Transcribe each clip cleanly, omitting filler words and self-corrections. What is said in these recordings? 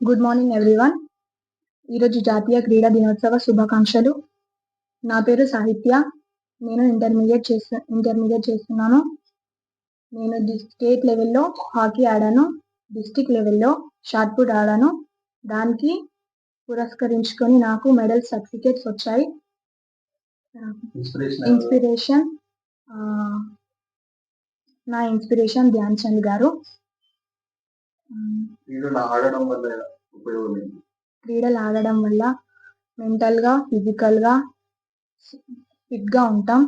Good morning everyone. ఈరోజు జాతీయ క్రీడా దినోత్సవ శుభాకాంక్షలు. నా పేరు సాహిత్య. నేను ఇంటర్మీడియట్ చేస్తున్నాను. నేను స్టేట్ లెవెల్లో హాకీ ఆడాను, డిస్టిక్ లెవెల్లో షాట్ పుట్ ఆడాను. దానికి పురస్కరించుకొని నాకు మెడల్ సర్టిఫికేట్స్ వచ్చాయి. ఇన్స్పిరేషన్ నా ఇన్స్పిరేషన్ ధ్యాన్ చంద్ గారు. క్రీడలు ఆడడం వల్ల మెంటల్గా, ఫిజికల్గా ఫిట్గా ఉంటాం.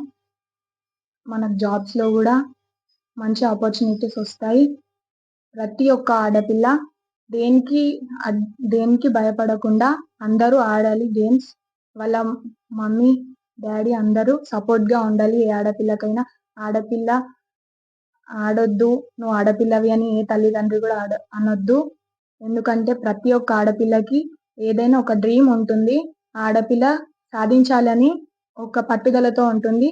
మనకు జాబ్స్లో కూడా మంచి ఆపర్చునిటీస్ వస్తాయి. ప్రతి ఒక్క ఆడపిల్ల దేనికి భయపడకుండా అందరూ ఆడాలి గేమ్స్. వాళ్ళ మమ్మీ డాడీ అందరూ సపోర్ట్గా ఉండాలి. ఏ ఆడపిల్లకైనా ఆడపిల్ల ఆడొద్దు, నువ్వు ఆడపిల్లవి అని ఏ తల్లిదండ్రి కూడా అనొద్దు. ఎందుకంటే ప్రతి ఒక్క ఆడపిల్లకి ఏదైనా ఒక డ్రీమ్ ఉంటుంది. ఆడపిల్ల సాధించాలని ఒక పట్టుదలతో ఉంటుంది.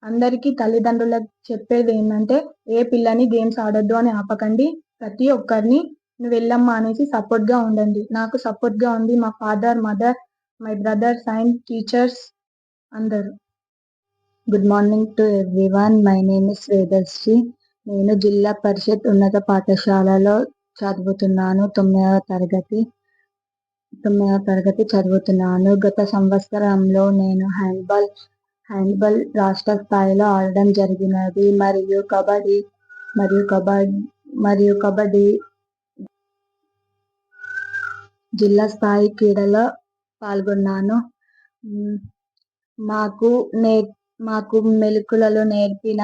అందరికీ తల్లిదండ్రులకు చెప్పేది ఏంటంటే ఏ పిల్లని గేమ్స్ ఆడొద్దు అని ఆపకండి. ప్రతి ఒక్కరిని నువ్వు వెళ్ళమ్మా అనేసి సపోర్ట్గా ఉండండి. నాకు సపోర్ట్గా ఉంది మా father, mother, my brothers and teachers అందరూ. Good morning to everyone. My name is Vedasri. నేను జిల్లా పరిషత్ ఉన్నత పాఠశాలలో చదువుతున్నాను. 9వ తరగతి చదువుతున్నాను. గత సంవత్సరంలో నేను హ్యాండ్బాల్ రాష్ట్ర స్థాయిలో ఆడడం జరిగినది మరియు కబడ్డీ జిల్లా స్థాయి క్రీడలో పాల్గొన్నాను. మాకు మెలకువలు నేర్పిన